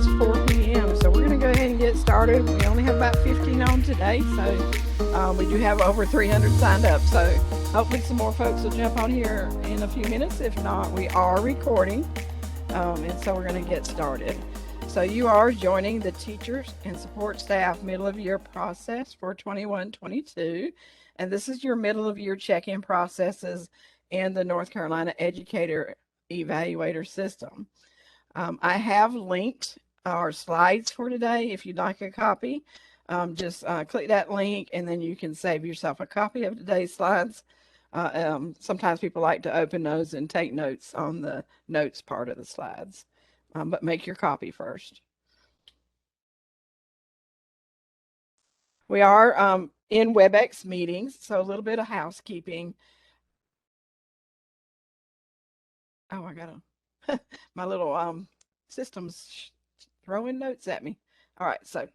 is 4 p.m. So we're going to go ahead and get started. We only have about 15 on today, so we do have over 300 signed up. So hopefully some more folks will jump on here in a few minutes. If not, we are recording, and so we're going to get started. So you are joining the teachers and support staff middle of year process for 21-22. And this is your middle of year check-in processes in the North Carolina Educator Evaluator system. I have linked our slides for today. If you'd like a copy, just click that link and then you can save yourself a copy of today's slides. Sometimes people like to open those and take notes on the notes part of the slides, but make your copy first. We are in Webex meetings, so a little bit of housekeeping. Oh, I got my little system's throwing notes at me. All right, so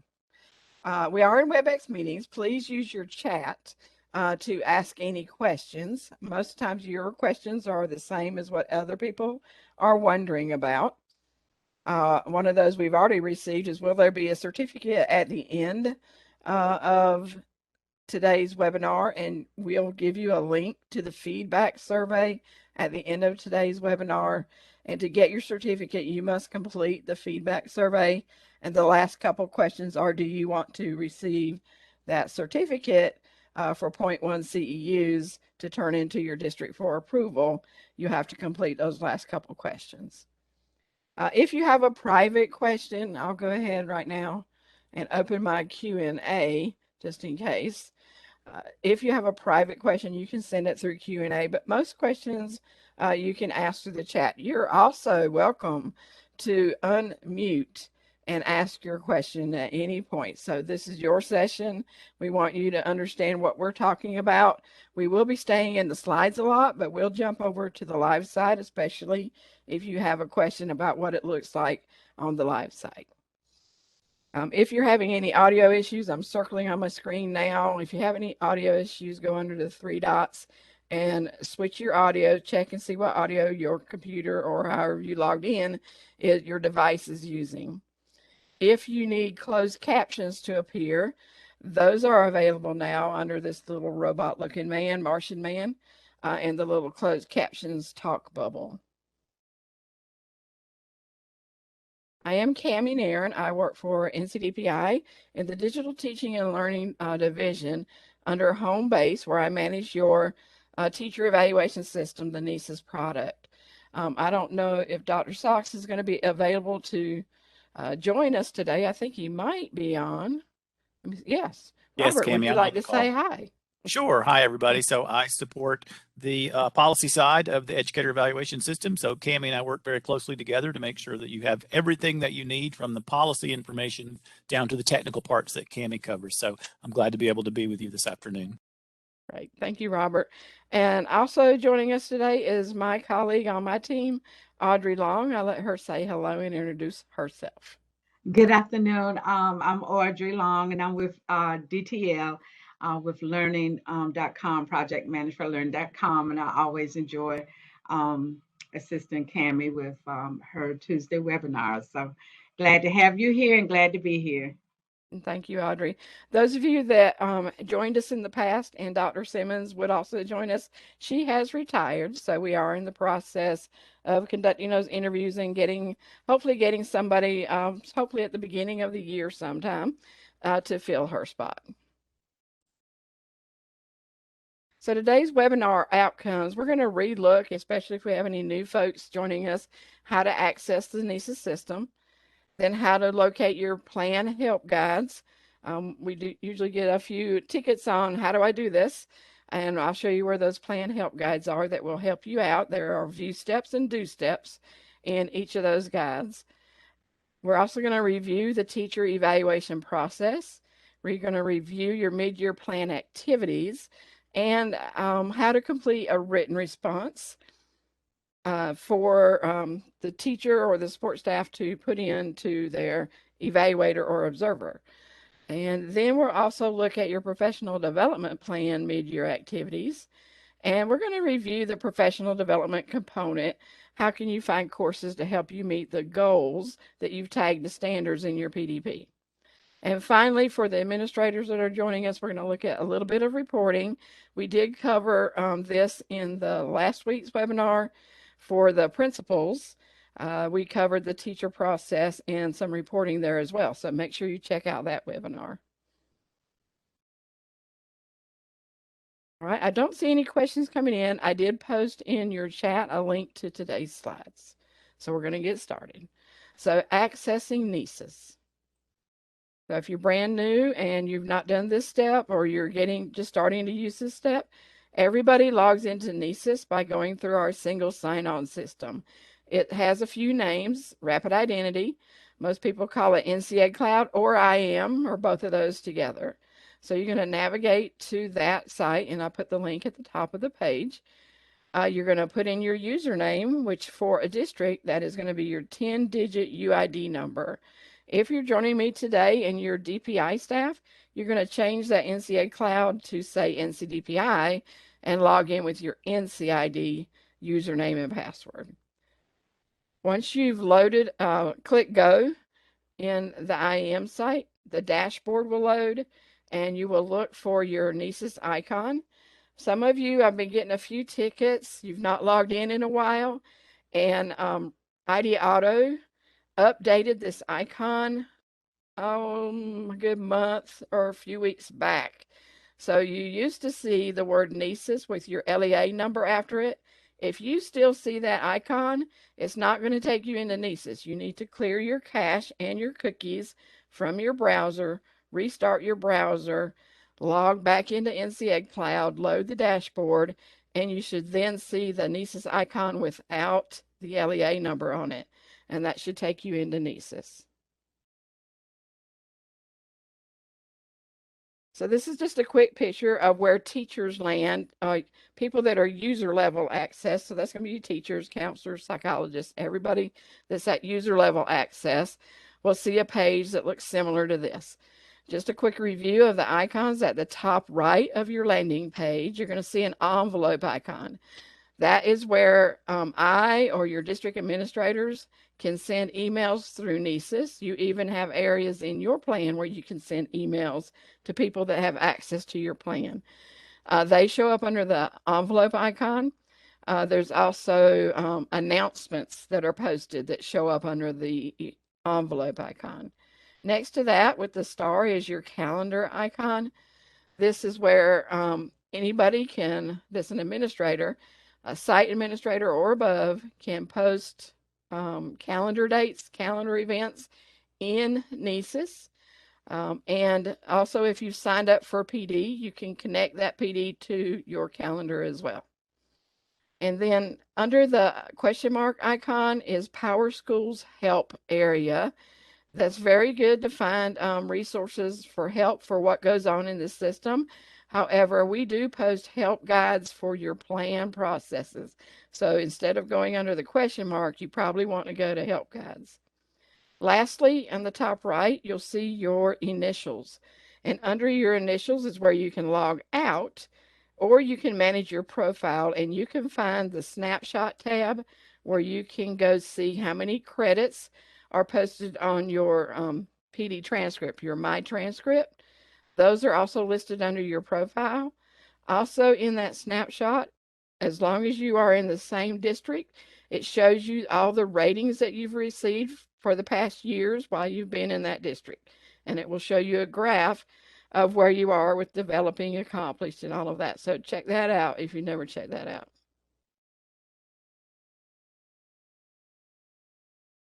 we are in Webex meetings. Please use your chat to ask any questions. Most times your questions are the same as what other people are wondering about. One of those we've already received is, will there be a certificate at the end of today's webinar? And we'll give you a link to the feedback survey at the end of today's webinar. And to get your certificate, you must complete the feedback survey. And the last couple questions are, do you want to receive that certificate for 0.1 CEUs to turn into your district for approval? You have to complete those last couple questions. If you have a private question, I'll go ahead right now and open my Q&A just in case. If you have a private question, you can send it through Q&A, but most questions you can ask through the chat. You're also welcome to unmute and ask your question at any point. So this is your session. We want you to understand what we're talking about. We will be staying in the slides a lot, but we'll jump over to the live side, especially if you have a question about what it looks like on the live site. If you're having any audio issues, I'm circling on my screen now. If you have any audio issues, go under the 3 dots and switch your audio, check and see what audio your computer or however you logged in your device is using. If you need closed captions to appear, those are available now under this little robot looking man, Martian man, and the little closed captions talk bubble. I am Cammie Nairn. I work for NCDPI in the Digital Teaching and Learning Division under Home Base, where I manage your teacher evaluation system, the NCEES product. I don't know if Dr. Sachs is going to be available to join us today. I think he might be on. Yes. Yes, Robert, Cammie, would you like to say hi? Sure. Hi, everybody. So I support the policy side of the educator evaluation system. So Cammie and I work very closely together to make sure that you have everything that you need, from the policy information down to the technical parts that Cammie covers. So I'm glad to be able to be with you this afternoon. Great. Thank you, Robert. And also joining us today is my colleague on my team, Audrey Long. I'll let her say hello and introduce herself. Good afternoon. I'm Audrey Long, and I'm with DTL. With learning.com, project manager for learning.com, and I always enjoy assisting Cammie with her Tuesday webinars. So glad to have you here and glad to be here. Thank you, Audrey. Those of you that joined us in the past, and Dr. Simmons would also join us, she has retired, so we are in the process of conducting those interviews and hopefully getting somebody, hopefully at the beginning of the year sometime, to fill her spot. So today's webinar outcomes, we're going to relook, especially if we have any new folks joining us, how to access the NCEES system, then how to locate your plan help guides. We do usually get a few tickets on how do I do this, and I'll show you where those plan help guides are that will help you out. There are view steps and do steps in each of those guides. We're also going to review the teacher evaluation process. We're going to review your mid-year plan activities, and how to complete a written response for the teacher or the support staff to put into their evaluator or observer. And then we'll also look at your professional development plan mid-year activities. And we're going to review the professional development component how can you find courses to help you meet the goals that you've tagged the standards in your PDP. And finally, for the administrators that are joining us, we're going to look at a little bit of reporting. We did cover this in the last week's webinar for the principals. We covered the teacher process and some reporting there as well. So make sure you check out that webinar. All right, I don't see any questions coming in. I did post in your chat a link to today's slides. So we're going to get started. So accessing NCEES. So if you're brand new and you've not done this step, or you're just starting to use this step, everybody logs into NCEES by going through our single sign-on system. It has a few names: Rapid Identity. Most people call it NCEES Cloud or IAM, or both of those together. So you're going to navigate to that site, and I put the link at the top of the page. You're going to put in your username, which for a district, that is going to be your 10-digit UID number. If you're joining me today and you're DPI staff, you're going to change that NCEES Cloud to say NCDPI and log in with your NCID username and password. Once you've loaded, click Go in the IAM site. The dashboard will load, and you will look for your NCEES icon. Some of you, I've been getting a few tickets. You've not logged in a while, and ID Auto updated this icon a good month or a few weeks back. So you used to see the word NCEES with your LEA number after it. If you still see that icon, it's not going to take you into NCEES. You need to clear your cache and your cookies from your browser, restart your browser, log back into NCEES Cloud, load the dashboard, and you should then see the NCEES icon without the LEA number on it. And that should take you into NCEES. So this is just a quick picture of where teachers land, people that are user level access. So that's going to be teachers, counselors, psychologists, everybody that's at user level access will see a page that looks similar to this. Just a quick review of the icons at the top right of your landing page. You're going to see an envelope icon. That is where I or your district administrators can send emails through NCEES. You even have areas in your plan where you can send emails to people that have access to your plan. They show up under the envelope icon. There's also announcements that are posted that show up under the envelope icon. Next to that, with the star, is your calendar icon. This is where anybody that's an administrator, a site administrator or above, can post calendar dates, calendar events in NCEES. And also, if you've signed up for PD, you can connect that PD to your calendar as well. And then under the question mark icon is PowerSchool's help area. That's very good to find resources for help for what goes on in the system. However, we do post help guides for your plan processes. So instead of going under the question mark, you probably want to go to help guides. Lastly, on the top right, you'll see your initials. And under your initials is where you can log out, or you can manage your profile, and you can find the snapshot tab where you can go see how many credits are posted on your PD transcript, your My Transcript. Those are also listed under your profile. Also in that snapshot, as long as you are in the same district, it shows you all the ratings that you've received for the past years while you've been in that district. And it will show you a graph of where you are with developing, accomplished, and all of that. So check that out if you never checked that out.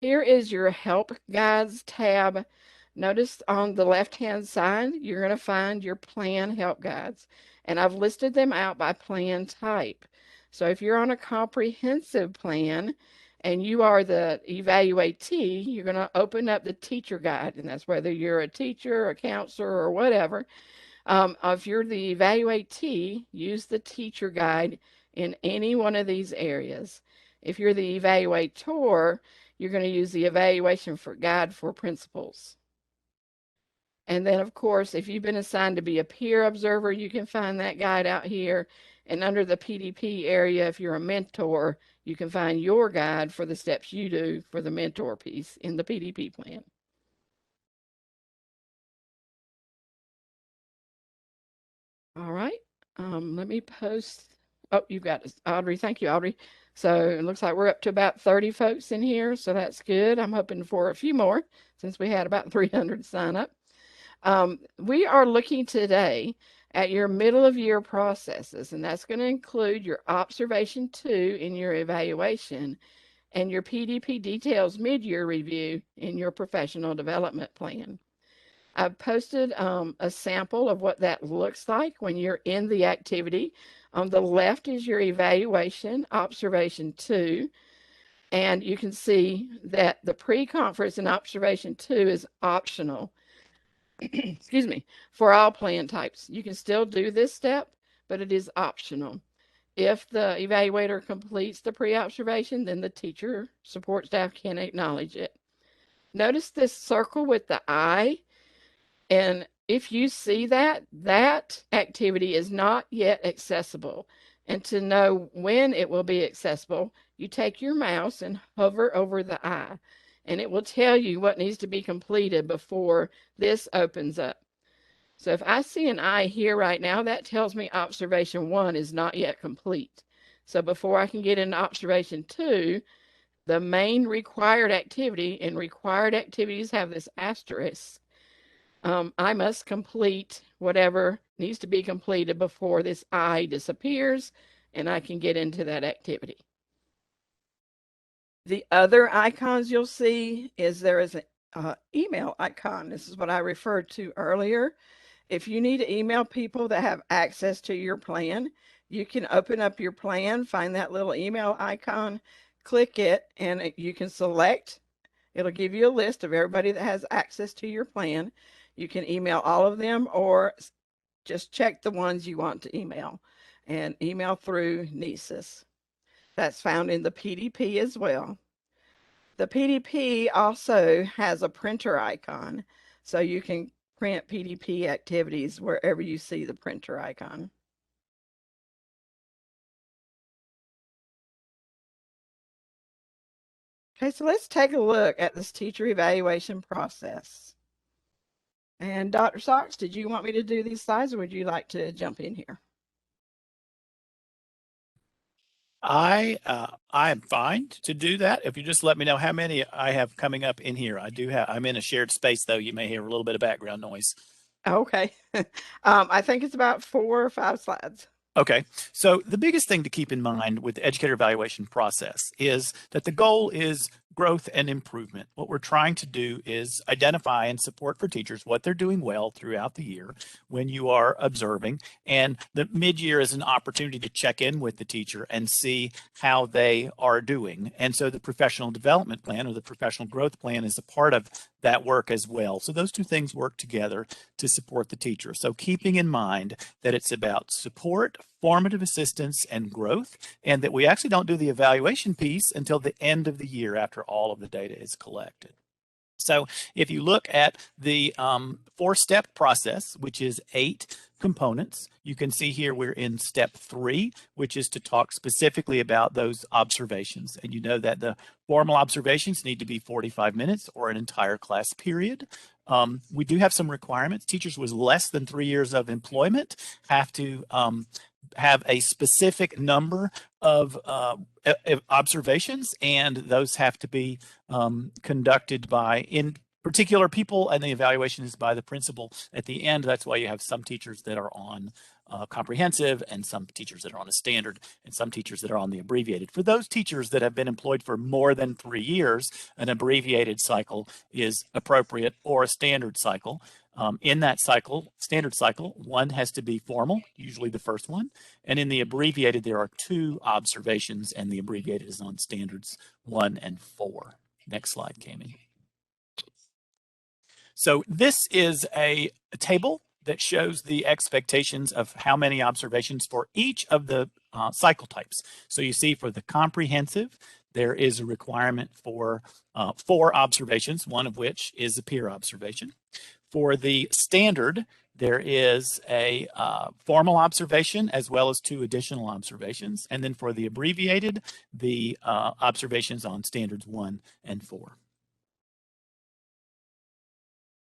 Here is your Help Guides tab. Notice on the left-hand side, you're going to find your plan help guides. And I've listed them out by plan type. So if you're on a comprehensive plan and you are the evaluatee, you're going to open up the teacher guide. And that's whether you're a teacher, a counselor, or whatever. If you're the evaluatee, use the teacher guide in any one of these areas. If you're the evaluator, you're going to use the evaluation for guide for principals. And then, of course, if you've been assigned to be a peer observer, you can find that guide out here. And under the PDP area, if you're a mentor, you can find your guide for the steps you do for the mentor piece in the PDP plan. All right. Let me post. Oh, you've got this, Audrey. Thank you, Audrey. So it looks like we're up to about 30 folks in here. So that's good. I'm hoping for a few more since we had about 300 sign up. We are looking today at your middle of year processes, and that's going to include your observation 2 in your evaluation and your PDP details mid-year review in your professional development plan. I've posted a sample of what that looks like when you're in the activity. On the left is your evaluation, observation 2, and you can see that the pre-conference and observation 2 is optional. Excuse me, for all plan types. You can still do this step, but it is optional. If the evaluator completes the pre-observation, then the teacher support staff can acknowledge it. Notice this circle with the I, and if you see that, that activity is not yet accessible. And to know when it will be accessible, you take your mouse and hover over the I, and it will tell you what needs to be completed before this opens up. So if I see an I here right now, that tells me observation 1 is not yet complete. So before I can get into observation 2, the main required activity, and required activities have this asterisk, I must complete whatever needs to be completed before this I disappears and I can get into that activity. The other icons you'll see is there is an email icon. This is what I referred to earlier. If you need to email people that have access to your plan, you can open up your plan, find that little email icon, click it, and you can select. It'll give you a list of everybody that has access to your plan. You can email all of them or just check the ones you want to email and email through NCEES. That's found in the PDP as well. The PDP also has a printer icon, so you can print PDP activities wherever you see the printer icon. Okay, so let's take a look at this teacher evaluation process. And Dr. Sox, did you want me to do these slides or would you like to jump in here? I am fine to do that. If you just let me know how many I have coming up in here. I'm in a shared space though. You may hear a little bit of background noise. Okay. I think it's about 4 or 5 slides. Okay, so the biggest thing to keep in mind with the educator evaluation process is that the goal is growth and improvement. What we're trying to do is identify and support for teachers what they're doing well throughout the year when you are observing, and the mid-year is an opportunity to check in with the teacher and see how they are doing. And so the professional development plan or the professional growth plan is a part of that work as well. So those two things work together to support the teacher. So keeping in mind that it's about support, formative assistance, and growth, and that we actually don't do the evaluation piece until the end of the year after all of the data is collected. So if you look at the 4-step process, which is 8 components, you can see here we're in step 3, which is to talk specifically about those observations. And you know that the formal observations need to be 45 minutes or an entire class period. We do have some requirements. Teachers with less than 3 years of employment have to have a specific number of observations, and those have to be conducted by, in particular, people, and the evaluation is by the principal at the end. That's why you have some teachers that are on comprehensive and some teachers that are on a standard and some teachers that are on the abbreviated. For those teachers that have been employed for more than 3 years, an abbreviated cycle is appropriate, or a standard cycle. In that cycle, standard cycle, one has to be formal, usually the first one. And in the abbreviated, there are 2 observations, and the abbreviated is on standards 1 and 4. Next slide, Kami. So this is a table that shows the expectations of how many observations for each of the cycle types. So you see for the comprehensive, there is a requirement for 4 observations, one of which is a peer observation. For the standard, there is a formal observation as well as 2 additional observations. And then for the abbreviated, the observations on standards 1 and 4.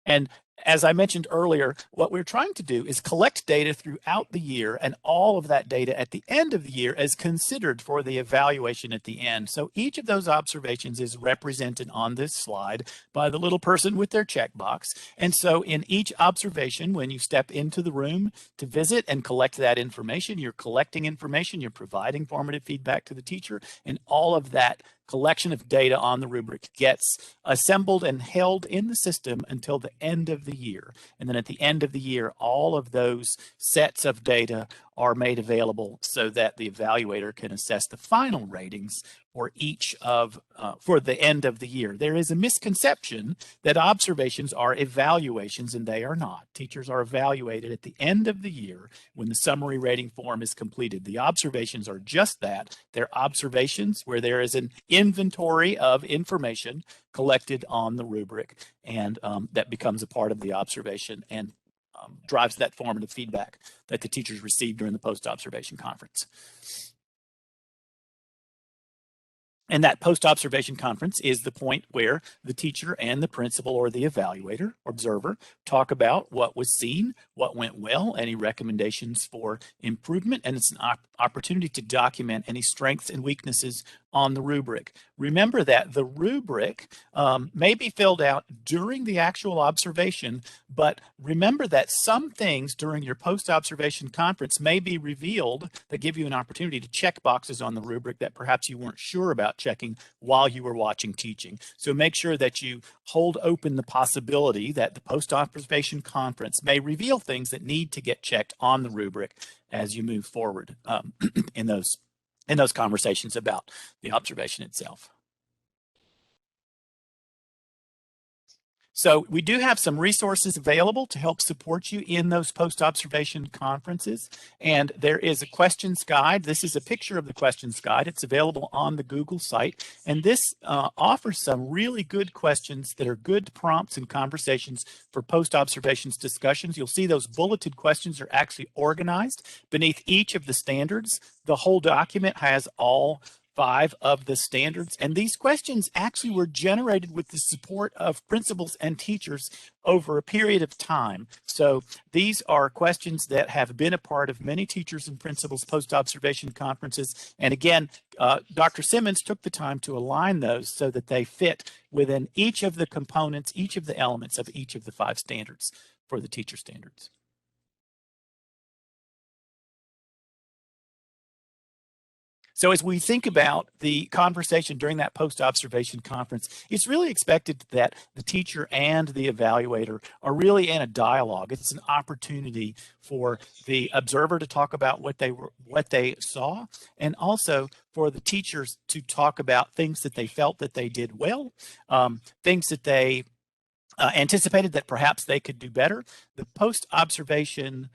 And as I mentioned earlier, what we're trying to do is collect data throughout the year, and all of that data at the end of the year is considered for the evaluation at the end. So each of those observations is represented on this slide by the little person with their checkbox. And so in each observation, when you step into the room to visit and collect that information, you're collecting information, you're providing formative feedback to the teacher, and all of that collection of data on the rubric gets assembled and held in the system until the end of the year. And then at the end of the year, all of those sets of data are made available so that the evaluator can assess the final ratings for each of, for the end of the year. There is a misconception that observations are evaluations, and they are not. Teachers are evaluated at the end of the year when the summary rating form is completed. The observations are just that. They're observations where there is an inventory of information collected on the rubric, and that becomes a part of the observation and drives that formative feedback that the teachers receive during the post-observation conference. And that post-observation conference is the point where the teacher and the principal or the evaluator or observer talk about what was seen, what went well, any recommendations for improvement, and it's an opportunity to document any strengths and weaknesses on the rubric. Remember that the rubric may be filled out during the actual observation, but remember that some things during your post-observation conference may be revealed that give you an opportunity to check boxes on the rubric that perhaps you weren't sure about checking while you were watching teaching. So make sure that you hold open the possibility that the post-observation conference may reveal things that need to get checked on the rubric as you move forward in those conversations about the observation itself. So we do have some resources available to help support you in those post-observation conferences. And there is a questions guide. This is a picture of the questions guide. It's available on the Google site. And this offers some really good questions that are good prompts and conversations for post-observations discussions. You'll see those bulleted questions are actually organized beneath each of the standards. The whole document has all 5 of the standards, and these questions actually were generated with the support of principals and teachers over a period of time. So these are questions that have been a part of many teachers and principals post-observation conferences. And again, Dr. Simmons took the time to align those so that they fit within each of the components, each of the elements of each of the 5 standards for the teacher standards. So as we think about the conversation during that post-observation conference, it's really expected that the teacher and the evaluator are really in a dialogue. It's an opportunity for the observer to talk about what they saw, and also for the teachers to talk about things that they felt that they did well, things that they anticipated that perhaps they could do better. The post-observation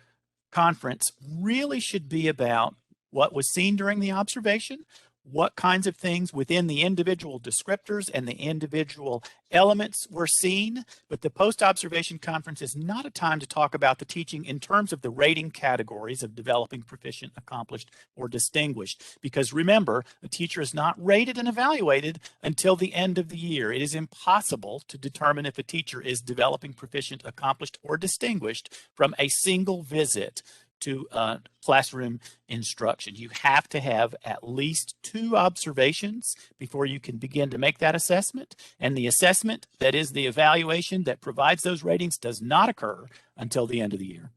conference really should be about what was seen during the observation, what kinds of things within the individual descriptors and the individual elements were seen. But the post-observation conference is not a time to talk about the teaching in terms of the rating categories of developing, proficient, accomplished, or distinguished. Because remember, the teacher is not rated and evaluated until the end of the year. It is impossible to determine if a teacher is developing, proficient, accomplished, or distinguished from a single visit to classroom instruction. You have to have at least 2 observations before you can begin to make that assessment. And the assessment, that is the evaluation that provides those ratings, does not occur until the end of the year.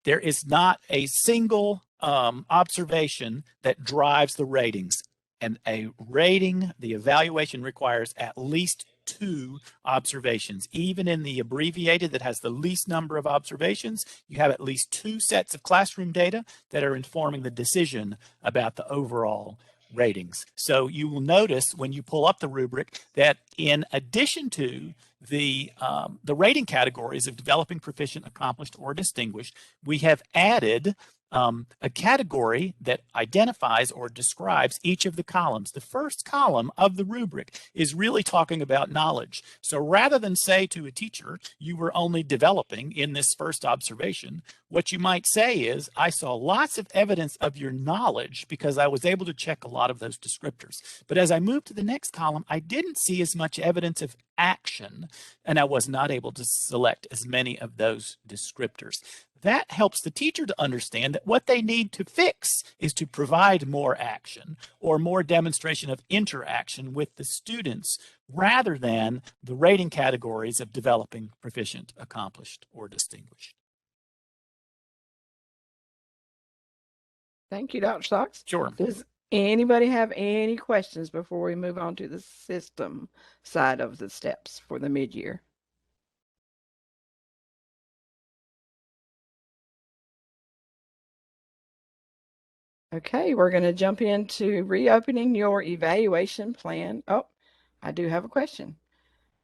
There is not a single observation that drives the ratings. And a rating, the evaluation, requires at least 2 observations. Even in the abbreviated that has the least number of observations, you have at least 2 sets of classroom data that are informing the decision about the overall ratings. So you will notice when you pull up the rubric that in addition to the rating categories of developing, proficient, accomplished, or distinguished, we have added a category that identifies or describes each of the columns. The first column of the rubric is really talking about knowledge. So rather than say to a teacher, you were only developing in this first observation, what you might say is, I saw lots of evidence of your knowledge because I was able to check a lot of those descriptors. But as I moved to the next column, I didn't see as much evidence of action, and I was not able to select as many of those descriptors. That helps the teacher to understand that what they need to fix is to provide more action or more demonstration of interaction with the students rather than the rating categories of developing, proficient, accomplished, or distinguished. Thank you, Dr. Stocks. Sure. Does anybody have any questions before we move on to the system side of the steps for the mid-year? Okay, we're going to jump into reopening your evaluation plan. Oh, I do have a question.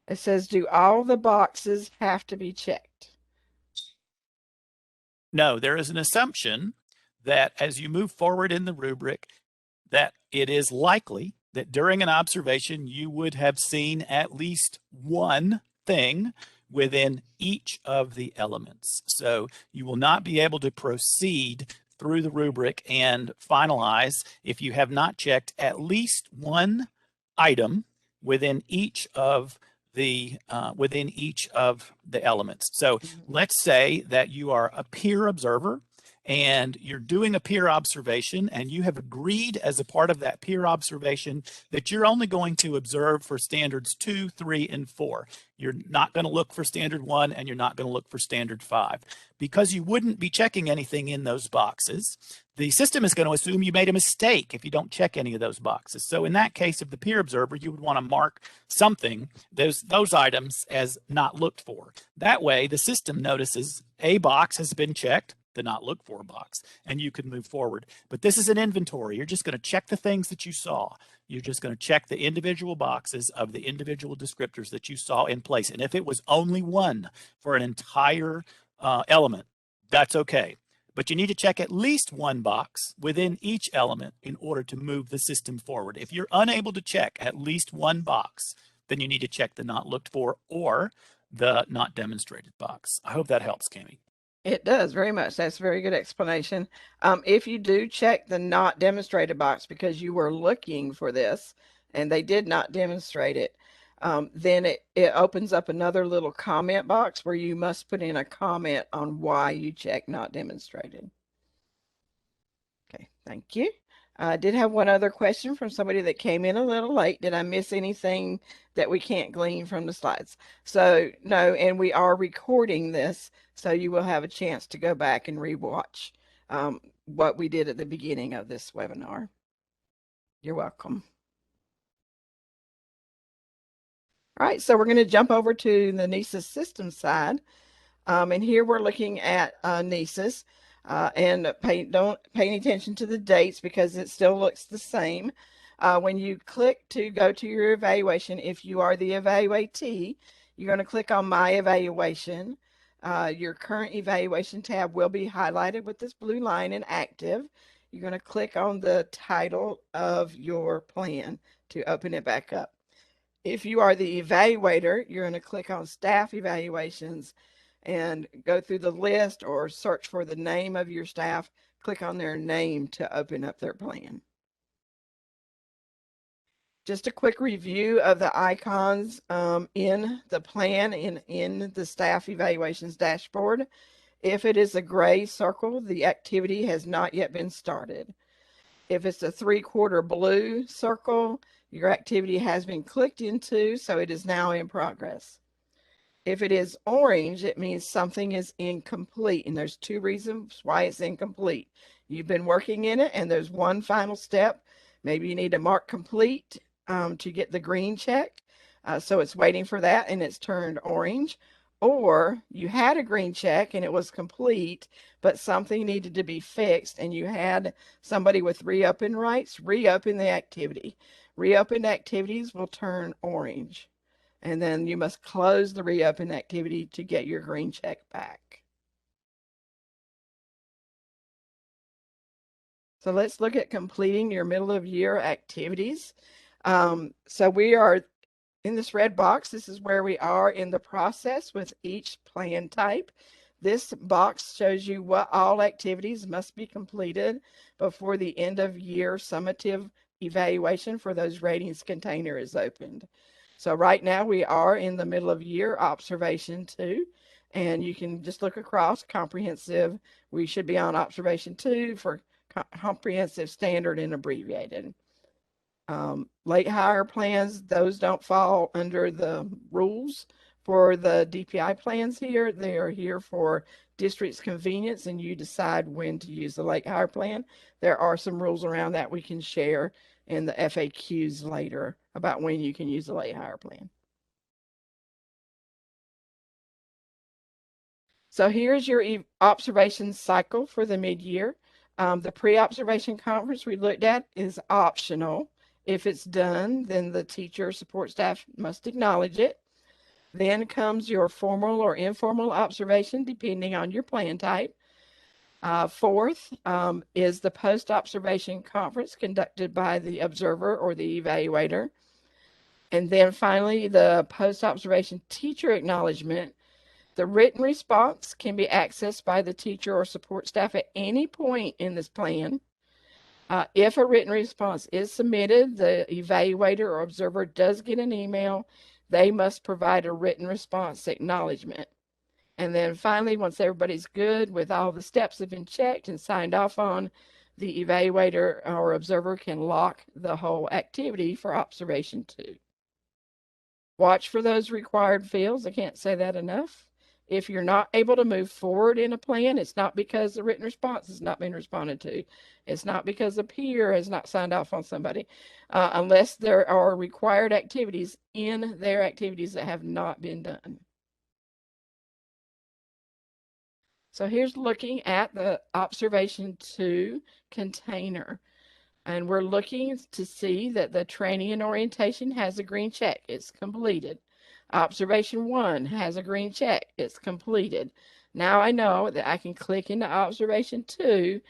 It says, do all the boxes have to be checked? No, there is an assumption that as you move forward in the rubric, that it is likely that during an observation, you would have seen at least one thing within each of the elements. So you will not be able to proceed through the rubric and finalize if you have not checked at least one item within each of the elements. So let's say that you are a peer observer and you're doing a peer observation and you have agreed as a part of that peer observation that you're only going to observe for standards 2, 3, and 4. You're not going to look for standard 1 and you're not going to look for standard 5. Because you wouldn't be checking anything in those boxes, the system is going to assume you made a mistake if you don't check any of those boxes. So in that case of the peer observer, you would want to mark something, those items, as not looked for. That way, the system notices a box has been checked, the not looked for box, and you can move forward. But this is an inventory. You're just going to check the things that you saw. You're just going to check the individual boxes of the individual descriptors that you saw in place. And if it was only one for an entire element, that's okay. But you need to check at least one box within each element in order to move the system forward. If you're unable to check at least one box, then you need to check the not looked for or the not demonstrated box. I hope that helps, Cami. It does very much. That's a very good explanation. If you do check the not demonstrated box because you were looking for this and they did not demonstrate it, then it opens up another little comment box where you must put in a comment on why you check not demonstrated. Okay, thank you. I did have one other question from somebody that came in a little late. Did I miss anything that we can't glean from the slides? So no, and we are recording this, so you will have a chance to go back and rewatch what we did at the beginning of this webinar. You're welcome. All right, so we're going to jump over to the NCEES system side. And here we're looking at NCEES. And don't pay any attention to the dates because it still looks the same. When you click to go to your evaluation, if you are the evaluatee, you're going to click on My Evaluation. Your current evaluation tab will be highlighted with this blue line and active. You're going to click on the title of your plan to open it back up. If you are the evaluator, you're going to click on Staff Evaluations and go through the list or search for the name of your staff. Click on their name to open up their plan. Just a quick review of the icons in the plan in the staff evaluations dashboard. If it is a gray circle, the activity has not yet been started. If it's a 3/4 blue circle, your activity has been clicked into, so it is now in progress. If it is orange, it means something is incomplete, and there's 2 reasons why it's incomplete. You've been working in it, and there's one final step. Maybe you need to mark complete to get the green check. So it's waiting for that, and it's turned orange. Or you had a green check, and it was complete, but something needed to be fixed, and you had somebody with reopen rights reopen the activity. Reopened activities will turn orange. And then you must close the reopen activity to get your green check back. So let's look at completing your middle of year activities. So we are in this red box. This is where we are in the process with each plan type. This box shows you what all activities must be completed before the end of year summative evaluation for those ratings container is opened. So right now we are in the middle of year observation 2, and you can just look across comprehensive. We should be on observation 2 for comprehensive, standard, and abbreviated. Late hire plans, those don't fall under the rules for the DPI plans here. They are here for district's convenience, and you decide when to use the late hire plan. There are some rules around that we can share in the FAQs later about when you can use the late hire plan. So here's your observation cycle for the mid-year. The pre-observation conference we looked at is optional. If it's done, then the teacher support staff must acknowledge it. Then comes your formal or informal observation, depending on your plan type. Fourth is the post-observation conference conducted by the observer or the evaluator. And then finally, the post-observation teacher acknowledgement. The written response can be accessed by the teacher or support staff at any point in this plan. If a written response is submitted, the evaluator or observer does get an email. They must provide a written response acknowledgement. And then finally, once everybody's good with all the steps have been checked and signed off on, the evaluator or observer can lock the whole activity for observation 2. Watch for those required fields. I can't say that enough. If you're not able to move forward in a plan, it's not because the written response has not been responded to. It's not because a peer has not signed off on somebody, unless there are required activities in their activities that have not been done. So here's looking at the observation 2 container. And we're looking to see that the training and orientation has a green check. It's completed. Observation 1 has a green check. It's completed. Now I know that I can click into observation 2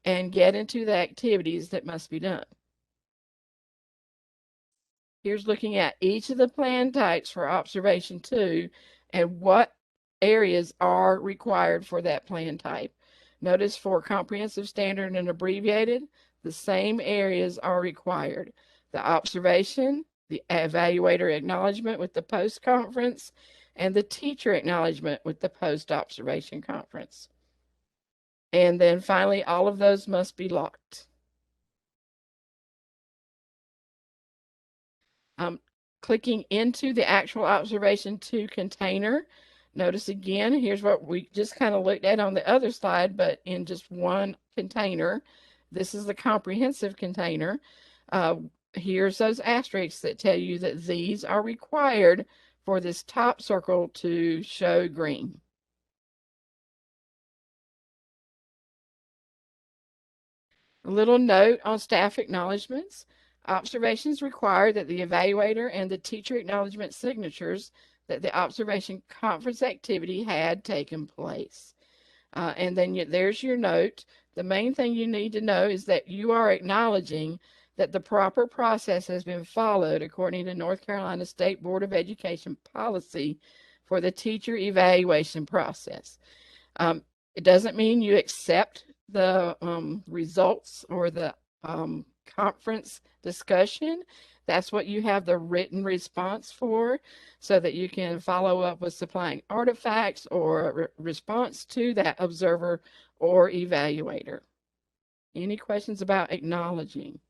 and get into the activities that must be done. Here's looking at each of the plan types for observation 2 and what areas are required for that plan type. Notice for comprehensive, standard, and abbreviated, the same areas are required. The observation, the evaluator acknowledgement with the post-conference, and the teacher acknowledgement with the post-observation conference. And then finally, all of those must be locked. Clicking into the actual observation 2 container, notice again, here's what we just kind of looked at on the other slide, but in just one container. This is the comprehensive container. Here's those asterisks that tell you that these are required for this top circle to show green. A little note on staff acknowledgments. Observations require that the evaluator and the teacher acknowledgement signatures that the observation conference activity had taken place. And then there's your note. The main thing you need to know is that you are acknowledging that the proper process has been followed according to North Carolina State Board of Education policy for the teacher evaluation process. It doesn't mean you accept the results or the conference discussion. That's what you have the written response for, so that you can follow up with supplying artifacts or response to that observer or evaluator. Any questions about acknowledging?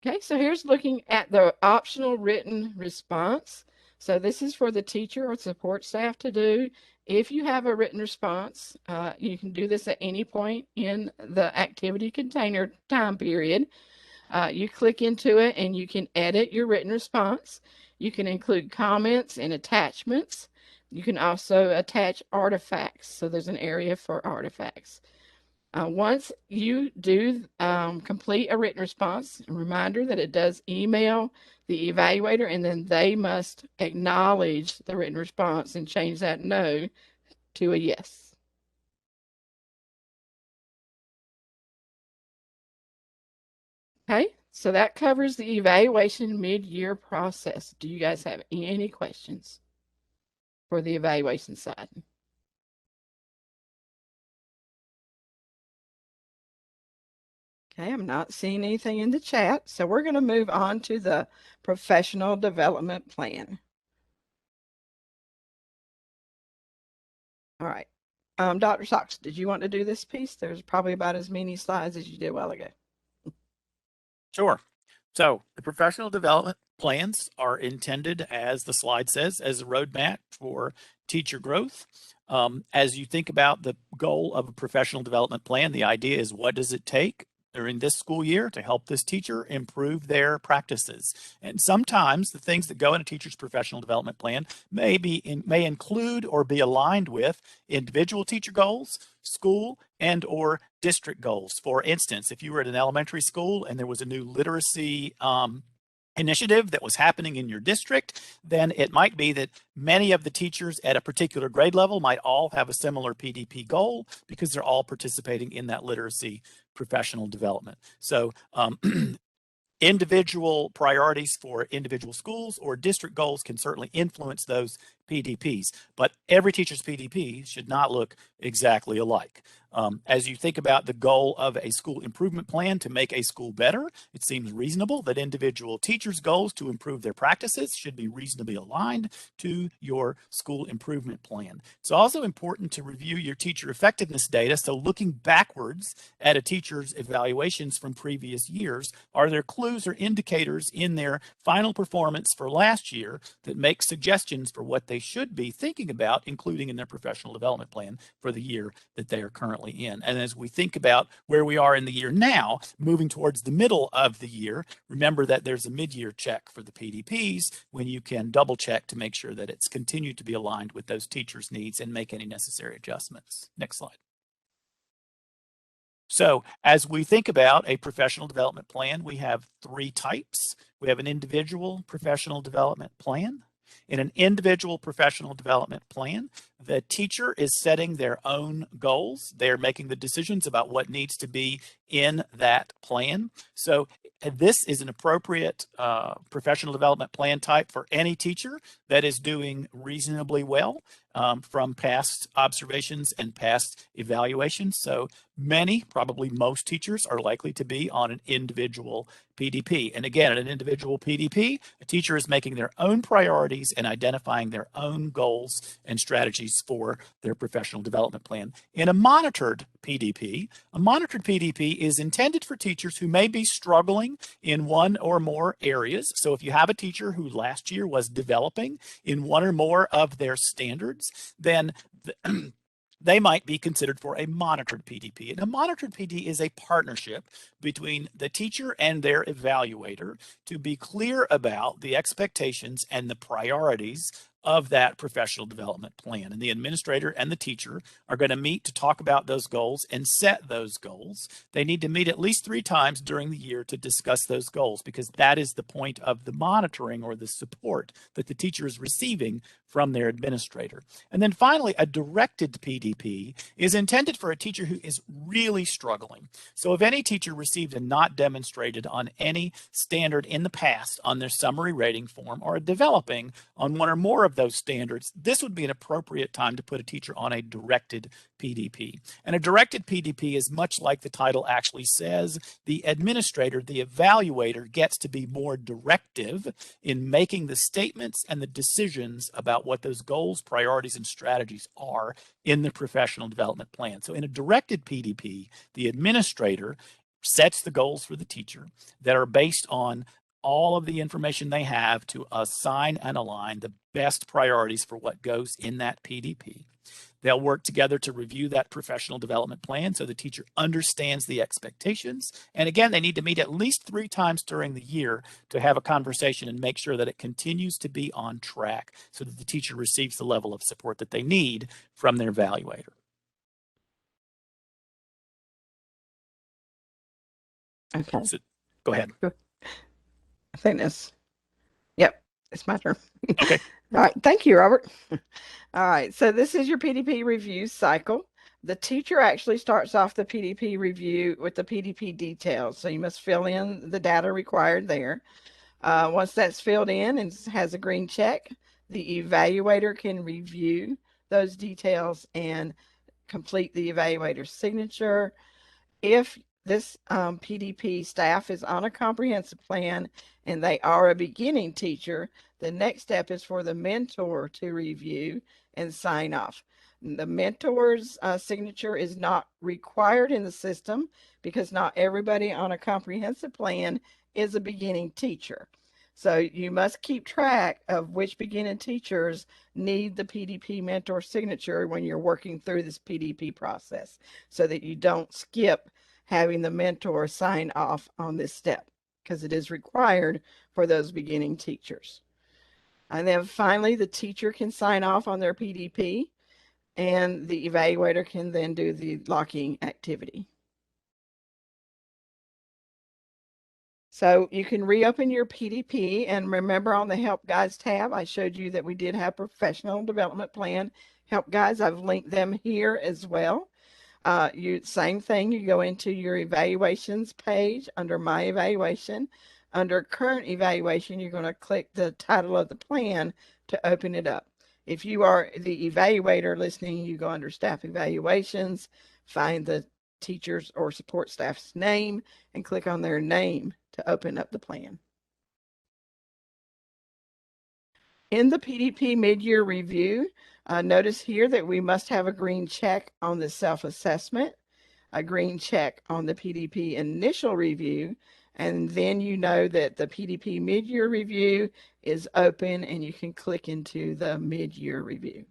Okay, so here's looking at the optional written response. So this is for the teacher or support staff to do. If you have a written response, you can do this at any point in the activity container time period. You click into it and you can edit your written response. You can include comments and attachments. You can also attach artifacts. So there's an area for artifacts. Once you do complete a written response, a reminder that it does email the evaluator, and then they must acknowledge the written response and change that no to a yes. Okay, so that covers the evaluation mid-year process. Do you guys have any questions for the evaluation side? Okay, I'm not seeing anything in the chat, so we're going to move on to the professional development plan. All right. Dr. Sox, did you want to do this piece? There's probably about as many slides as you did a while ago. Sure. So the professional development plans are intended, as the slide says, as a roadmap for teacher growth. As you think about the goal of a professional development plan, the idea is, what does it take during this school year to help this teacher improve their practices? And sometimes the things that go in a teacher's professional development plan may include or be aligned with individual teacher goals, school and or district goals. For instance, if you were at an elementary school and there was a new literacy initiative that was happening in your district, then it might be that many of the teachers at a particular grade level might all have a similar PDP goal because they're all participating in that literacy professional development. So individual priorities for individual schools or district goals can certainly influence those PDPs, but every teacher's PDP should not look exactly alike. As you think about the goal of a school improvement plan to make a school better, it seems reasonable that individual teachers' goals to improve their practices should be reasonably aligned to your school improvement plan. It's also important to review your teacher effectiveness data. So looking backwards at a teacher's evaluations from previous years, are there clues or indicators in their final performance for last year that make suggestions for what they should be thinking about, including in their professional development plan for the year that they are currently in? And as we think about where we are in the year now, moving towards the middle of the year, remember that there's a mid-year check for the PDPs when you can double check to make sure that it's continued to be aligned with those teachers' needs and make any necessary adjustments. Next slide. So as we think about a professional development plan, we have three types. We have an individual professional development plan. In an individual professional development plan, the teacher is setting their own goals. They're making the decisions about what needs to be in that plan. So this is an appropriate professional development plan type for any teacher that is doing reasonably well from past observations and past evaluations. So many, probably most teachers are likely to be on an individual PDP. And again, in an individual PDP, a teacher is making their own priorities and identifying their own goals and strategies for their professional development plan. In a monitored PDP is intended for teachers who may be struggling in one or more areas. So if you have a teacher who last year was developing in one or more of their standards, then they might be considered for a monitored PDP. And a monitored PD is a partnership between the teacher and their evaluator to be clear about the expectations and the priorities of that professional development plan. And the administrator and the teacher are going to meet to talk about those goals and set those goals. They need to meet at least 3 times during the year to discuss those goals, because that is the point of the monitoring or the support that the teacher is receiving from their administrator. And then finally, a directed PDP is intended for a teacher who is really struggling. So if any teacher received a not demonstrated on any standard in the past on their summary rating form, or developing on one or more of those standards, this would be an appropriate time to put a teacher on a directed PDP. And a directed PDP is much like the title actually says. The administrator, the evaluator, gets to be more directive in making the statements and the decisions about what those goals, priorities, and strategies are in the professional development plan. So in a directed PDP, the administrator sets the goals for the teacher that are based on all of the information they have to assign and align the best priorities for what goes in that PDP. They'll work together to review that professional development plan so the teacher understands the expectations. And again, they need to meet at least 3 times during the year to have a conversation and make sure that it continues to be on track so that the teacher receives the level of support that they need from their evaluator. Okay. So, go ahead. I think that's, yep, it's my turn. Okay. All right. Thank you, Robert. All right. So this is your PDP review cycle. The teacher actually starts off the PDP review with the PDP details. So you must fill in the data required there. Once that's filled in and has a green check, the evaluator can review those details and complete the evaluator's signature. If this PDP staff is on a comprehensive plan and they are a beginning teacher, the next step is for the mentor to review and sign off. The mentor's signature is not required in the system because not everybody on a comprehensive plan is a beginning teacher. So you must keep track of which beginning teachers need the PDP mentor signature when you're working through this PDP process so that you don't skip having the mentor sign off on this step because it is required for those beginning teachers. And then finally, the teacher can sign off on their PDP and the evaluator can then do the locking activity. So you can reopen your PDP, and remember on the Help Guides tab, I showed you that we did have Professional Development Plan Help Guides. I've linked them here as well. Same thing, you go into your evaluations page under My Evaluation. Under Current Evaluation, you're going to click the title of the plan to open it up. If you are the evaluator listening, you go under Staff Evaluations, find the teacher's or support staff's name, and click on their name to open up the plan. In the PDP Mid-Year Review, notice here that we must have a green check on the self-assessment, a green check on the PDP Initial Review, and then you know that the PDP Mid-Year Review is open and you can click into the Mid-Year Review.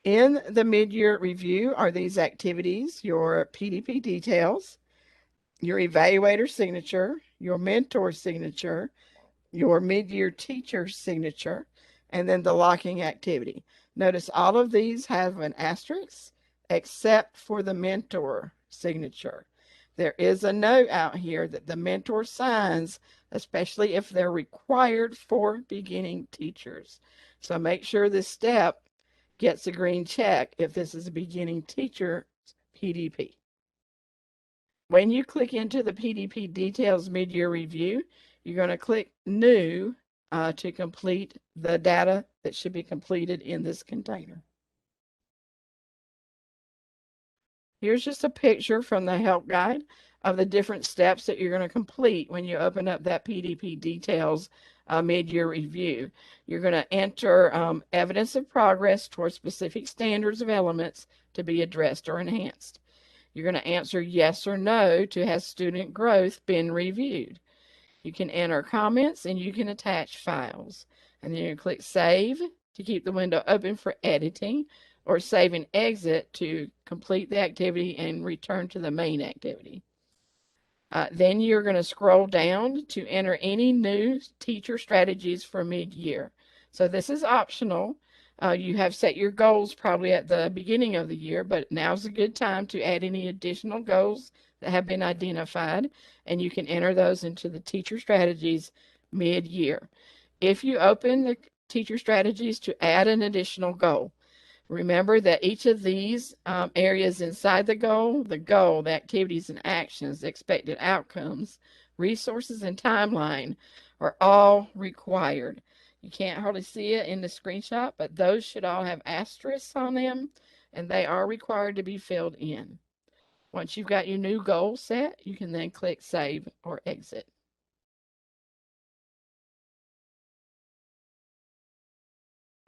In the Mid-Year Review are these activities: your PDP details, your evaluator signature, your mentor signature, your mid-year teacher signature, and then the locking activity. Notice all of these have an asterisk except for the mentor signature. There is a note out here that the mentor signs, especially if they're required for beginning teachers. So make sure this step gets a green check if this is a beginning teacher PDP. When you click into the PDP Details Mid-Year Review, you're going to click New to complete the data that should be completed in this container. Here's just a picture from the help guide of the different steps that you're going to complete when you open up that PDP Details Mid-Year Review. You're going to enter evidence of progress towards specific standards of elements to be addressed or enhanced. You're going to answer yes or no to has student growth been reviewed. You can enter comments and you can attach files. And then you click Save to keep the window open for editing, or Save and Exit to complete the activity and return to the main activity. Then you're going to scroll down to enter any new teacher strategies for mid-year. So this is optional. You have set your goals probably at the beginning of the year, but now's a good time to add any additional goals that have been identified, and you can enter those into the teacher strategies mid-year. If you open the teacher strategies to add an additional goal, remember that each of these areas inside the goal, the activities and actions, the expected outcomes, resources, and timeline are all required. You can't hardly see it in the screenshot, but those should all have asterisks on them, and they are required to be filled in. Once you've got your new goal set, you can then click Save or Exit.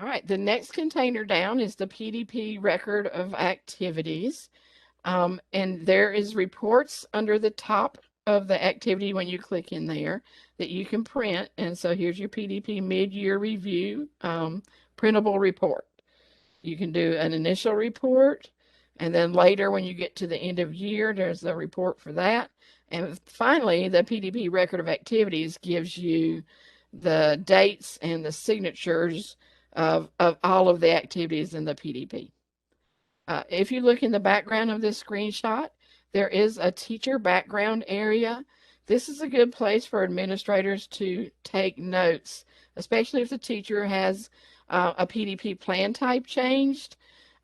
All right, the next container down is the PDP Record of Activities. And there is reports under the top of the activity when you click in there that you can print. And so here's your PDP Mid-Year Review printable report. You can do an initial report, and then later when you get to the end of year, there's a report for that. And finally, the PDP Record of Activities gives you the dates and the signatures of all of the activities in the PDP. If you look in the background of this screenshot, there is a teacher background area. This is a good place for administrators to take notes, especially if the teacher has a PDP plan type changed.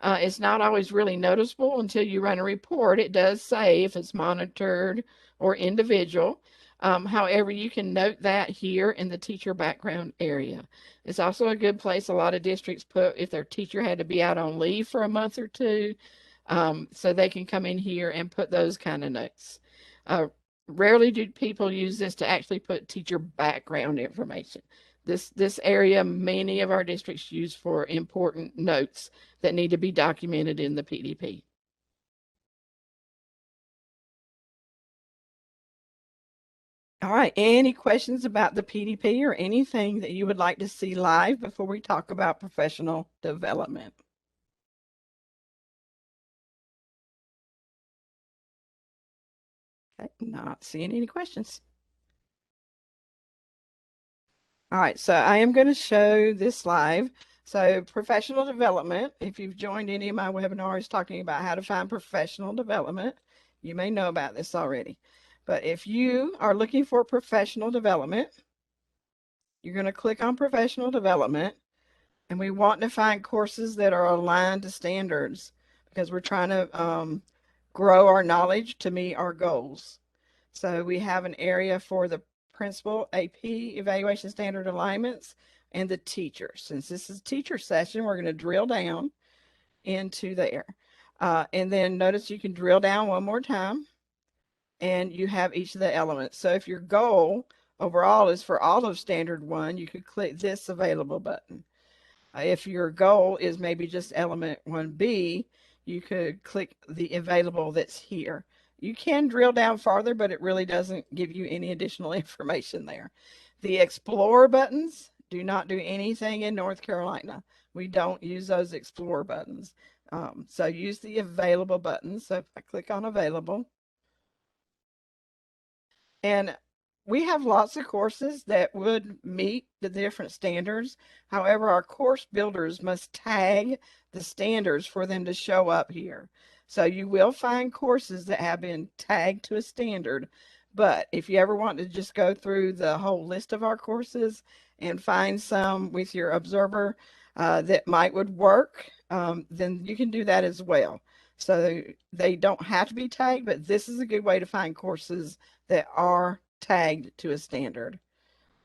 It's not always really noticeable until you run a report. It does say if it's monitored or individual. However, you can note that here in the teacher background area. It's also a good place a lot of districts put if their teacher had to be out on leave for a month or two, so they can come in here and put those kind of notes. Rarely do people use this to actually put teacher background information. This area, many of our districts use for important notes that need to be documented in the PDP. All right, any questions about the PDP or anything that you would like to see live before we talk about professional development? Okay, not seeing any questions. All right, so I am going to show this live. So professional development, if you've joined any of my webinars talking about how to find professional development, you may know about this already. But if you are looking for professional development, you're going to click on professional development, and we want to find courses that are aligned to standards because we're trying to grow our knowledge to meet our goals. So we have an area for the principal, AP, evaluation standard alignments, and the teacher. Since this is teacher session, we're going to drill down into there. And then notice you can drill down one more time, and you have each of the elements. So if your goal overall is for all of standard 1, you could click this available button. If your goal is maybe just element 1B, you could click the available that's here. You can drill down farther, but it really doesn't give you any additional information there. The explore buttons do not do anything in North Carolina. We don't use those explore buttons. So use the available button. So if I click on available, and we have lots of courses that would meet the different standards. However, our course builders must tag the standards for them to show up here. So you will find courses that have been tagged to a standard. But if you ever want to just go through the whole list of our courses and find some with your observer that would work, then you can do that as well. So they don't have to be tagged, but this is a good way to find courses that are tagged to a standard.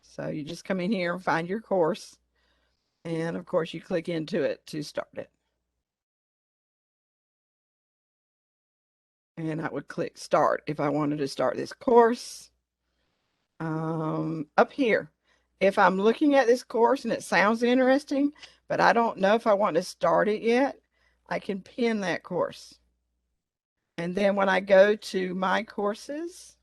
So you just come in here and find your course, and of course you click into it to start it. And I would click start if I wanted to start this course. Up here, if I'm looking at this course and it sounds interesting, but I don't know if I want to start it yet, I can pin that course. And then when I go to my courses,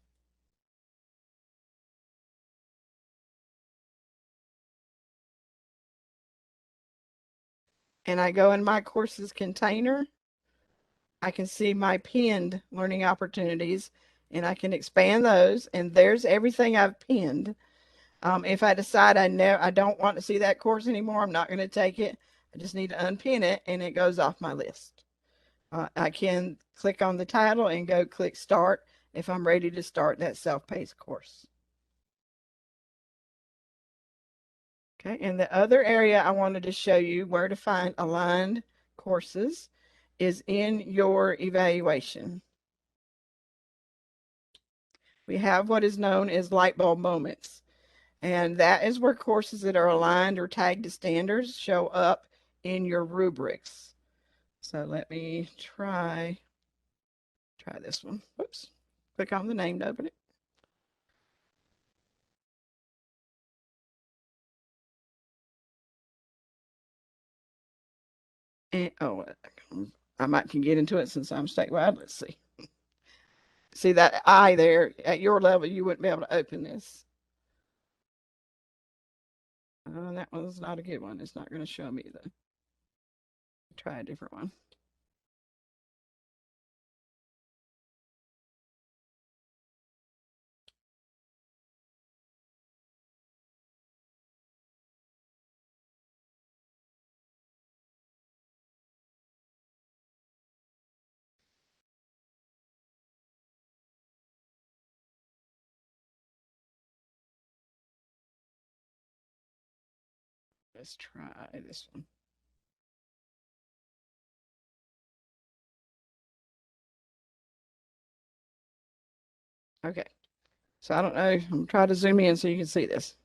and I go in my courses container, I can see my pinned learning opportunities, and I can expand those, and there's everything I've pinned. If I decide I don't want to see that course anymore, I'm not going to take it. I just need to unpin it, and it goes off my list. I can click on the title and go click start if I'm ready to start that self-paced course. Okay, and the other area I wanted to show you where to find aligned courses is in your evaluation. We have what is known as light bulb moments, and that is where courses that are aligned or tagged to standards show up in your rubrics. So let me try this one. Whoops. Click on the name to open it. And, oh, I might can get into it since I'm statewide. Let's see. See that I there at your level, you wouldn't be able to open this. That one's not a good one. It's not going to show me the. Try a different one. Let's try this one. Okay. So I don't know. I'm gonna try to zoom in so you can see this.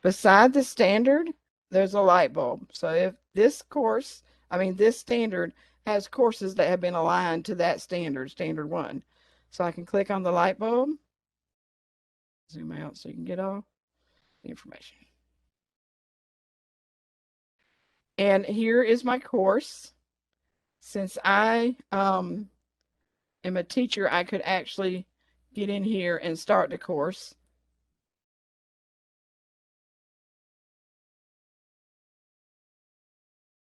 Beside the standard, there's a light bulb. So if this course, this standard has courses that have been aligned to that standard, standard 1. So I can click on the light bulb, zoom out so you can get all the information. And here is my course. Since I am a teacher, I could actually get in here and start the course.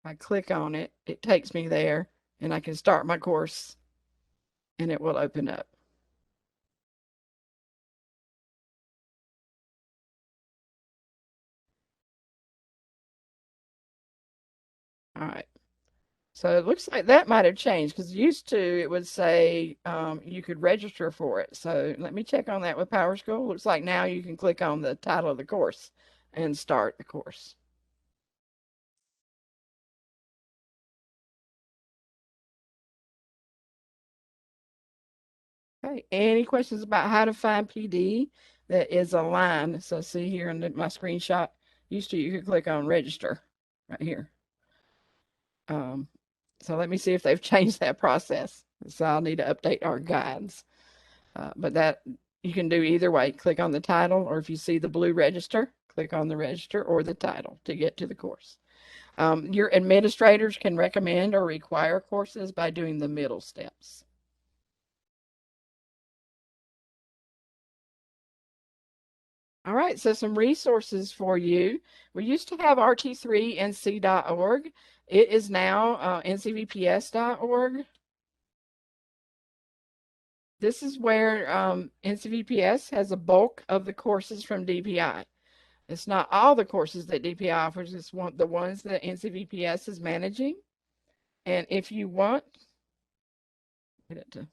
I click on it, it takes me there, and I can start my course, and it will open up. All right. So it looks like that might have changed because used to it would say you could register for it. So let me check on that with PowerSchool. Looks like now you can click on the title of the course and start the course. Okay, any questions about how to find PD that is aligned? So see here in my screenshot, used to you could click on register right here. So let me see if they've changed that process. So I'll need to update our guides. But that you can do either way. Click on the title, or if you see the blue register, click on the register or the title to get to the course. Your administrators can recommend or require courses by doing the middle steps. All right, so some resources for you. We used to have rt3nc.org. It is now ncvps.org. This is where NCVPS has a bulk of the courses from DPI. It's not all the courses that DPI offers, it's the ones that NCVPS is managing. And if you want, get it to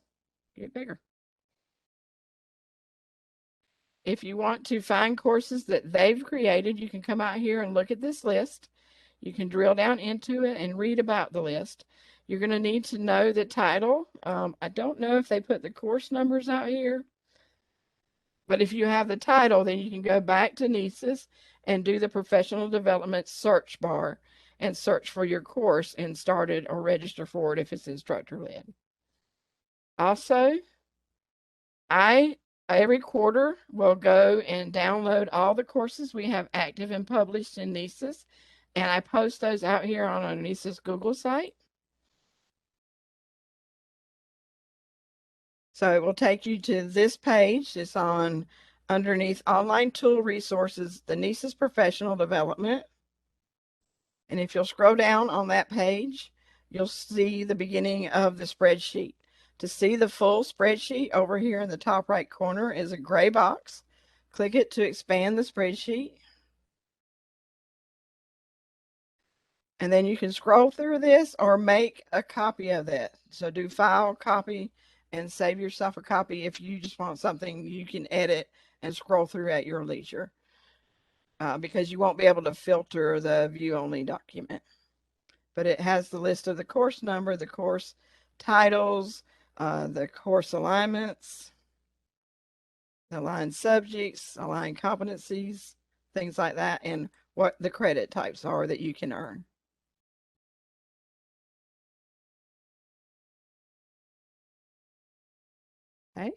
get bigger. If you want to find courses that they've created, you can come out here and look at this list. You can drill down into it and read about the list. You're going to need to know the title. I don't know if they put the course numbers out here, but if you have the title, then you can go back to NCEES and do the professional development search bar and search for your course and start it or register for it if it's instructor led. Also, I every quarter will go and download all the courses we have active and published in NCEES, and I post those out here on our NCEES Google site. So it will take you to this page. It's on underneath online tool resources, the NCEES professional development. And if you'll scroll down on that page, you'll see the beginning of the spreadsheet. To see the full spreadsheet, over here in the top right corner is a gray box. Click it to expand the spreadsheet. And then you can scroll through this or make a copy of that. So do file, copy, and save yourself a copy if you just want something you can edit and scroll through at your leisure. Because you won't be able to filter the view only document. But it has the list of the course number, the course titles, the course alignments, the aligned subjects, aligned competencies, things like that, and what the credit types are that you can earn. Okay.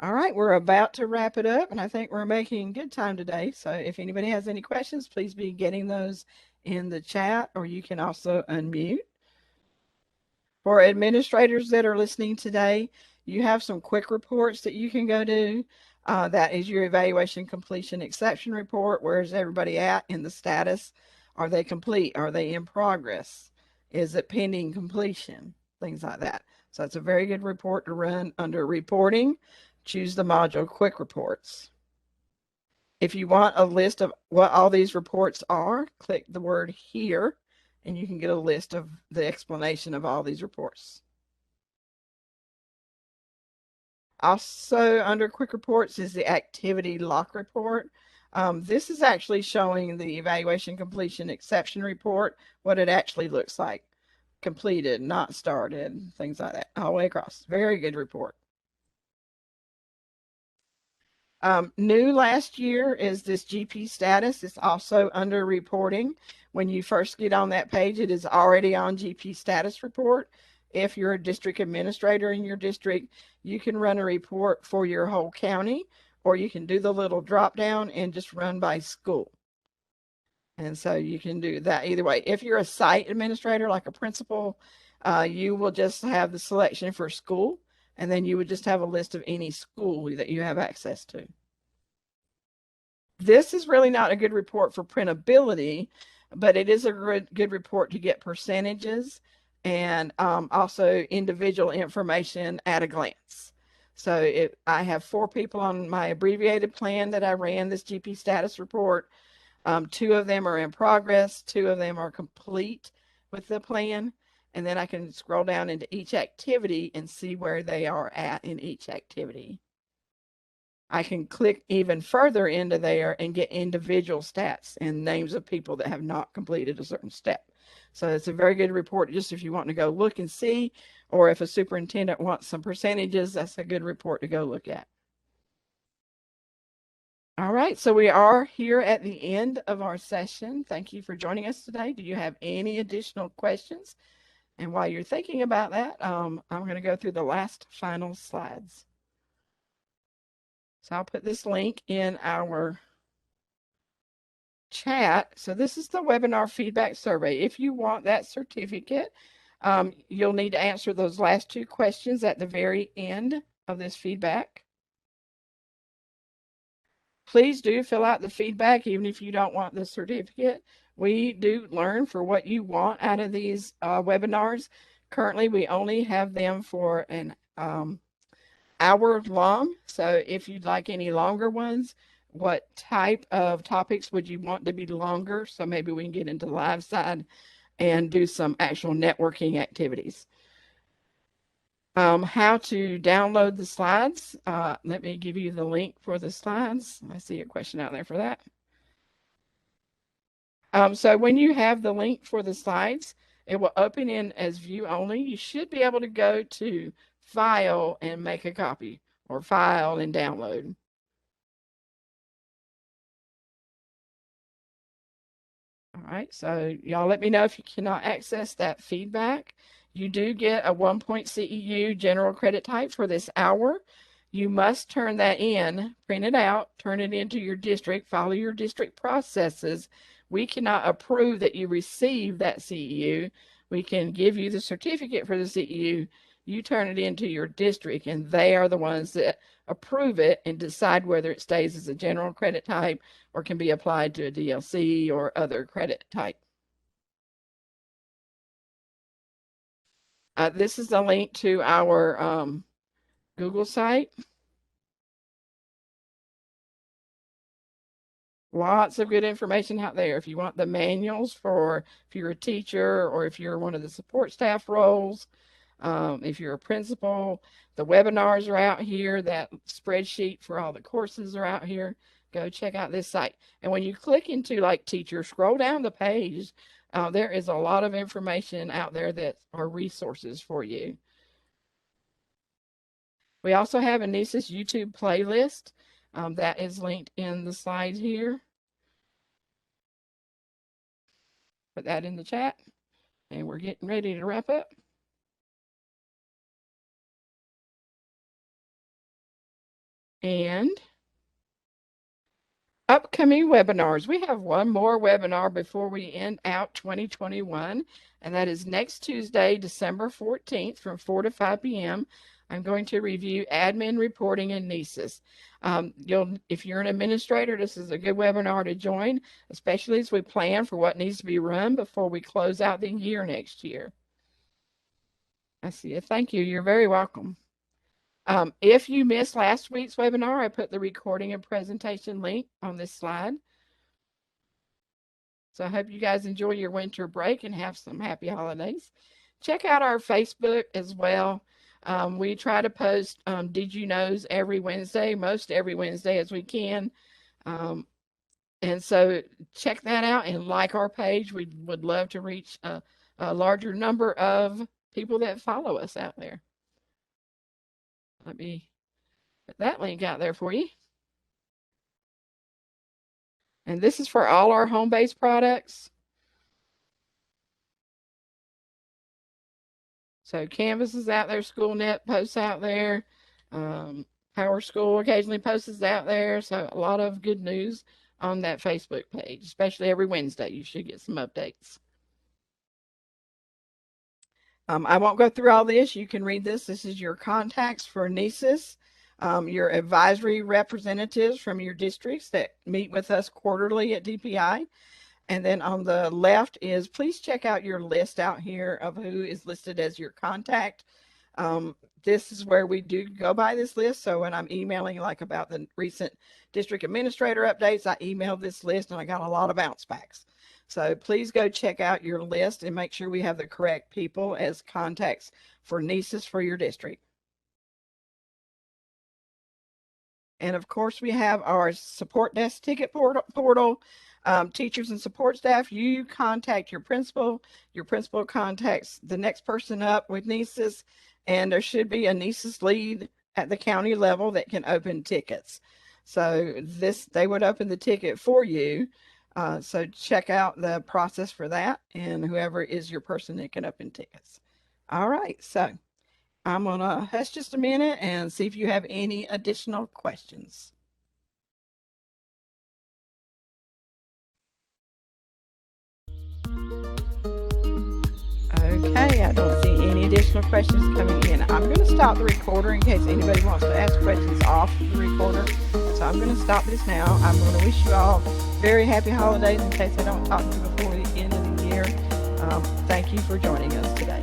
All right, we're about to wrap it up, and I think we're making good time today. So if anybody has any questions, please be getting those in the chat, or you can also unmute. For administrators that are listening today, you have some quick reports that you can go to. That is your evaluation completion exception report. Where's everybody at in the status? Are they complete? Are they in progress? Is it pending completion? Things like that. So it's a very good report to run under reporting. Choose the module quick reports. If you want a list of what all these reports are, click the word here, and you can get a list of the explanation of all these reports. Also, under quick reports is the activity lock report. This is actually showing the evaluation completion exception report, what it actually looks like. Completed, not started, things like that, all the way across. Very good report. New last year is this GP status. It's also under reporting. When you first get on that page, it is already on GP status report. If you're a district administrator in your district, you can run a report for your whole county, or you can do the little drop down and just run by school. And so you can do that either way. If you're a site administrator, like a principal, you will just have the selection for school, and then you would just have a list of any school that you have access to. This is really not a good report for printability, but it is a good report to get percentages and also individual information at a glance. So I have 4 people on my abbreviated plan that I ran this GP status report. 2 of them are in progress. 2 of them are complete with the plan. And then I can scroll down into each activity and see where they are at in each activity. I can click even further into there and get individual stats and names of people that have not completed a certain step. So it's a very good report just if you want to go look and see, or if a superintendent wants some percentages, that's a good report to go look at. All right, so we are here at the end of our session. Thank you for joining us today. Do you have any additional questions? And while you're thinking about that, I'm going to go through the last final slides. So I'll put this link in our chat. So this is the webinar feedback survey. If you want that certificate, you'll need to answer those last 2 questions at the very end of this feedback. Please do fill out the feedback, even if you don't want the certificate. We do learn for what you want out of these webinars. Currently, we only have them for an hour long. So if you'd like any longer ones, what type of topics would you want to be longer? So maybe we can get into the live side and do some actual networking activities. How to download the slides. Let me give you the link for the slides. I see a question out there for that. So when you have the link for the slides, it will open in as view only. You should be able to go to File and make a copy, or File and download. All right, so y'all let me know if you cannot access that feedback. You do get a 1-point CEU general credit type for this hour. You must turn that in, print it out, turn it into your district, follow your district processes. We cannot approve that you receive that CEU. We can give you the certificate for the CEU. You turn it into your district, and they are the ones that approve it and decide whether it stays as a general credit type or can be applied to a DLC or other credit type. This is a link to our Google site. Lots of good information out there. If you want the manuals for if you're a teacher or if you're one of the support staff roles, if you're a principal, the webinars are out here. That spreadsheet for all the courses are out here. Go check out this site. And when you click into like teacher, scroll down the page. There is a lot of information out there that are resources for you. We also have a NCEES YouTube playlist that is linked in the slides here. Put that in the chat, and we're getting ready to wrap up. And upcoming webinars. We have one more webinar before we end out 2021, and that is next Tuesday, December 14th from 4 to 5 p.m. I'm going to review admin reporting and NCEES. If you're an administrator, this is a good webinar to join, especially as we plan for what needs to be run before we close out the year next year. I see it. Thank you. You're very welcome. If you missed last week's webinar, I put the recording and presentation link on this slide. So I hope you guys enjoy your winter break and have some happy holidays. Check out our Facebook as well. We try to post Did You Knows every Wednesday, most every Wednesday as we can. And so check that out and like our page. We would love to reach a larger number of people that follow us out there. Let me put that link out there for you. And this is for all our home-based products. So Canvas is out there, SchoolNet posts out there, PowerSchool occasionally posts out there. So a lot of good news on that Facebook page, especially every Wednesday. You should get some updates. I won't go through all this. You can read this. This is your contacts for NCEES, your advisory representatives from your districts that meet with us quarterly at DPI. And then on the left is, please check out your list out here of who is listed as your contact. This is where we do go by this list. So when I'm emailing like about the recent district administrator updates, I emailed this list and I got a lot of bounce backs. So please go check out your list and make sure we have the correct people as contacts for NCEES for your district. And of course, we have our support desk ticket portal. Teachers and support staff, you contact your principal contacts the next person up with NCEES, and there should be a NCEES lead at the county level that can open tickets. So they would open the ticket for you. So check out the process for that, and whoever is your person that can open tickets. All right, so I'm gonna hush just a minute and see if you have any additional questions. Okay, I don't see any additional questions coming in. I'm going to stop the recorder in case anybody wants to ask questions off the recorder. So I'm going to stop this now. I'm going to wish you all very happy holidays in case I don't talk to you before the end of the year. Thank you for joining us today.